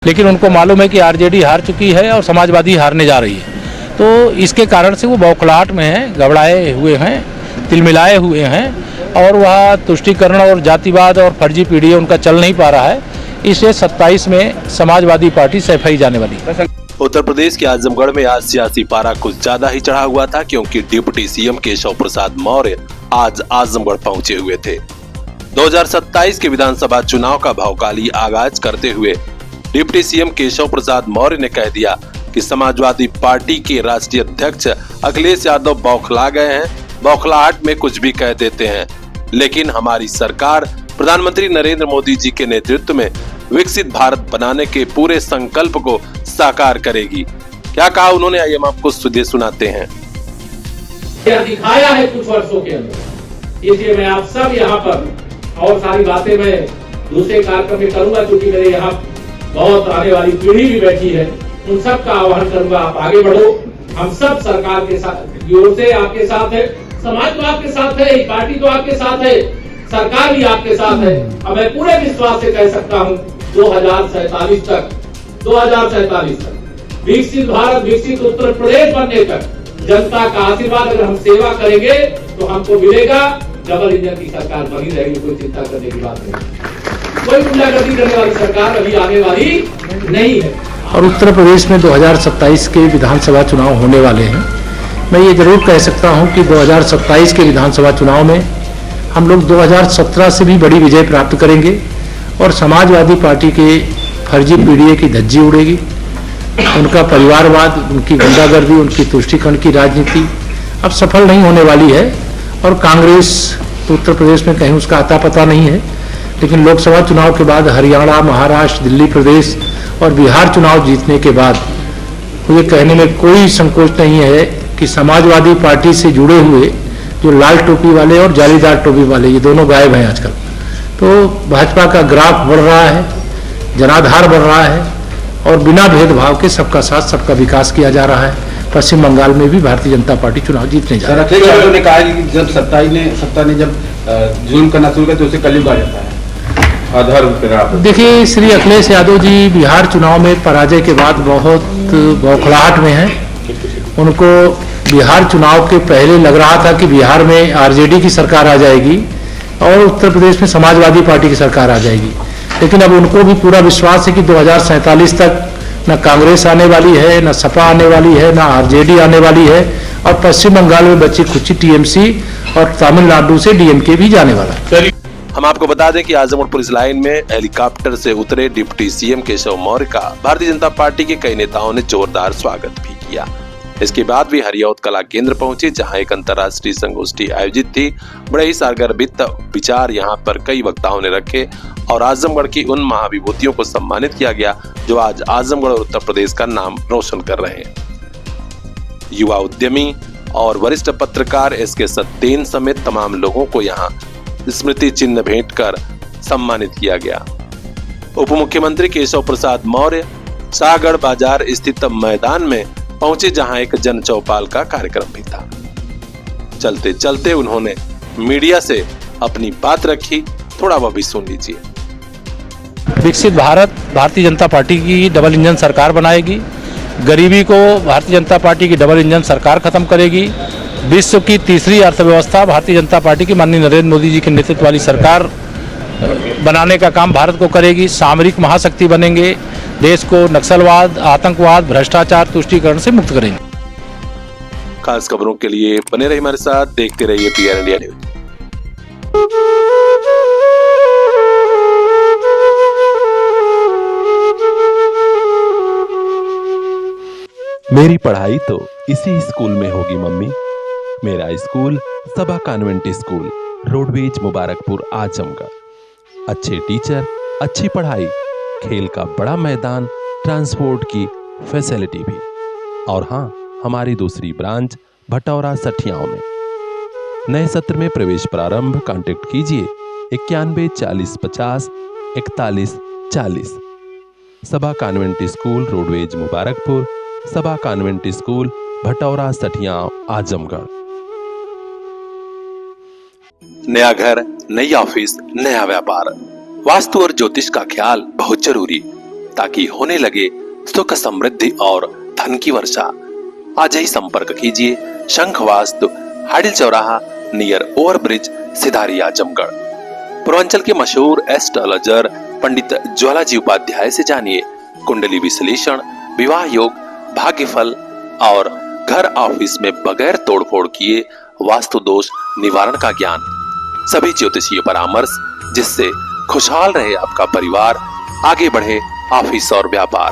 लेकिन उनको मालूम है कि आरजेडी हार चुकी है और समाजवादी हारने जा रही है, तो इसके कारण से वो बौखलाहट में हैं, घबराए हुए हैं, तिलमिलाए हुए हैं और वह तुष्टीकरण और जातिवाद और फर्जी पीढ़ी उनका चल नहीं पा रहा है। इसलिए 27 में समाजवादी पार्टी सफाई जाने वाली। उत्तर प्रदेश के आजमगढ़ में आज सियासी पारा कुछ ज्यादा ही चढ़ा हुआ था, क्योंकि डिप्टी सीएम केशव प्रसाद मौर्य आज आजमगढ़ पहुंचे हुए थे। 2027 के विधानसभा चुनाव का भावकाली आगाज करते हुए डिप्टी सीएम केशव प्रसाद मौर्य ने कह दिया कि समाजवादी पार्टी के राष्ट्रीय अध्यक्ष अखिलेश यादव बौखला गए हैं, बौखलाहट में कुछ भी कह देते हैं, लेकिन हमारी सरकार प्रधानमंत्री नरेंद्र मोदी जी के नेतृत्व में विकसित भारत बनाने के पूरे संकल्प को साकार करेगी। क्या कहा उन्होंने, आइए हम आपको सुनाते हैं। यह दिखाया है कुछ वर्षों के अंदर, इसलिए मैं आप सब यहाँ पर और सारी बातें मैं दूसरे कार्यक्रम में करूंगा, क्योंकि मेरे यहाँ बहुत आने वाली पीढ़ी भी बैठी है, उन सब का आह्वान करूंगा, आप आगे बढ़ो। हम सब सरकार के साथ की ओर से आपके साथ है, समाज तो आपके साथ है, पार्टी तो आपके साथ है, सरकार भी आपके साथ है। अब मैं पूरे विश्वास से कह सकता हूँ 2047 तक विकसित भारत, विकसित उत्तर प्रदेश बनने तक जनता का आशीर्वाद अगर हम सेवा करेंगे तो हमको मिलेगा। डबल इंजन की सरकार बनी रहेगी, कोई चिंता करने की बात नहीं। कोई गुंडागर्दी करने वाली सरकार अभी आने वाली नहीं है। और उत्तर प्रदेश में 2027 के विधानसभा चुनाव होने वाले हैं। मैं ये जरूर कह सकता हूँ कि 2027 के विधानसभा चुनाव में हम लोग 2017 से भी बड़ी विजय प्राप्त करेंगे और समाजवादी पार्टी के फर्जी पीढ़ी की धज्जी उड़ेगी। उनका परिवारवाद, उनकी गुंडागर्दी, उनकी तुष्टीकरण की राजनीति अब सफल नहीं होने वाली है। और कांग्रेस तो उत्तर प्रदेश में कहीं उसका आता पता नहीं है, लेकिन लोकसभा चुनाव के बाद हरियाणा, महाराष्ट्र, दिल्ली प्रदेश और बिहार चुनाव जीतने के बाद मुझे कहने में कोई संकोच नहीं है कि समाजवादी पार्टी से जुड़े हुए जो लाल टोपी वाले और जालीदार टोपी वाले, ये दोनों गायब हैं आजकल। तो भाजपा का ग्राफ बढ़ रहा है, जनाधार बढ़ रहा है और बिना भेदभाव के सबका साथ सबका विकास किया जा रहा है। पश्चिम बंगाल में भी भारतीय जनता पार्टी चुनाव जीतने जा रही है। अखिलेश यादव ने कहा कि जब सत्ता ने जब जुल्म करना शुरू किया तो उसे कलयुग आ जाता है, अधर्म पे। देखिए, श्री अखिलेश यादव जी बिहार चुनाव में पराजय के बाद बहुत बौखलाहट में हैं। उनको बिहार चुनाव के पहले लग रहा था कि बिहार में आरजेडी की सरकार आ जाएगी और उत्तर प्रदेश में समाजवादी पार्टी की सरकार आ जाएगी, लेकिन अब उनको भी पूरा विश्वास है कि 2047 तक न कांग्रेस आने वाली है, न सपा आने वाली है, न आरजेडी आने वाली है और पश्चिम बंगाल में बची खुची टीएमसी और तमिलनाडु से डीएमके भी जाने वाला है। हम आपको बता दें कि आजमगढ़ पुलिस लाइन में हेलीकॉप्टर से उतरे डिप्टी सीएम केशव मौर्य का भारतीय जनता पार्टी के कई नेताओं ने जोरदार स्वागत भी किया। इसके बाद भी हरियौत कला केंद्र पहुंचे, जहां एक अंतर्राष्ट्रीय संगोष्ठी आयोजित थी। बड़े ही सारगर्भित विचार यहां पर कई वक्ताओं ने रखे और आजमगढ़ की उन महाविभूतियों को सम्मानित किया गया जो आज आजमगढ़ और उत्तर प्रदेश का नाम रोशन कर रहे हैं। युवा उद्यमी और वरिष्ठ पत्रकार एसके सत्येन समेत तमाम लोगों को यहाँ स्मृति चिन्ह भेंट कर सम्मानित किया गया। उप मुख्यमंत्री केशव प्रसाद मौर्य शाहगढ़ बाजार स्थित मैदान में पहुंचे, जहां एक जन चौपाल का कार्यक्रम भी था। चलते चलते उन्होंने मीडिया से अपनी बात रखी, थोड़ा वह भी सुन लीजिए। विकसित भारत भारतीय जनता पार्टी की डबल इंजन सरकार बनाएगी। गरीबी को भारतीय जनता पार्टी की डबल इंजन सरकार खत्म करेगी। विश्व की तीसरी अर्थव्यवस्था भारतीय जनता पार्टी की माननीय नरेंद्र मोदी जी के नेतृत्व वाली सरकार बनाने का काम भारत को करेगी। सामरिक महाशक्ति बनेंगे, देश को नक्सलवाद, आतंकवाद, भ्रष्टाचार, तुष्टीकरण से मुक्त करेंगे। खास खबरों के लिए बने रहिए हमारे साथ, देखते रहिए पीआर इंडिया न्यूज। मेरी पढ़ाई तो इसी स्कूल में होगी मम्मी। मेरा school Saba convent school, roadways Mubarakpur Azamgarh. अच्छे टीचर, अच्छी पढ़ाई, खेल का बड़ा मैदान, ट्रांसपोर्ट की फैसिलिटी भी। और हाँ, हमारी दूसरी ब्रांच भटौरा सठियाओं में। नए सत्र में प्रवेश प्रारंभ। कांटेक्ट कीजिए 91 40 50 41 40। सबा कॉन्वेंट स्कूल, रोडवेज मुबारकपुर, सबा कॉन्वेंट स्कूल, भटौरा सठियाओं आजमगढ़। नया घर, नई ऑफिस, नया व्यापार, वास्तु और ज्योतिष का ख्याल बहुत जरूरी। ताकि होने लगे सुख समृद्धि और धन की वर्षा। आज ही संपर्क कीजिए शंख वास्तु, हाडिल चौराहा, नियर ओवरब्रिज, सिधारी, आजमगढ़। पूर्वांचल के मशहूर एस्ट्रोलॉजर पंडित ज्वालाजी उपाध्याय से जानिए कुंडली विश्लेषण, विवाह योग, भाग्यफल और घर ऑफिस में बगैर तोड़फोड़ किए वास्तु दोष निवारण का ज्ञान। सभी ज्योतिषीय परामर्श जिससे खुशहाल रहे आपका परिवार, आगे बढ़े ऑफिस और व्यापार।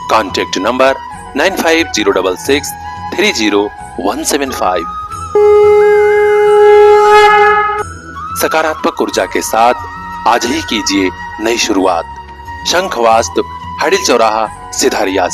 Contact number 9506630175। सकारात्मक ऊर्जा के साथ आज ही कीजिए नई शुरुआत। शंख वास्तु, हाडिल चौराहा, सिधारी।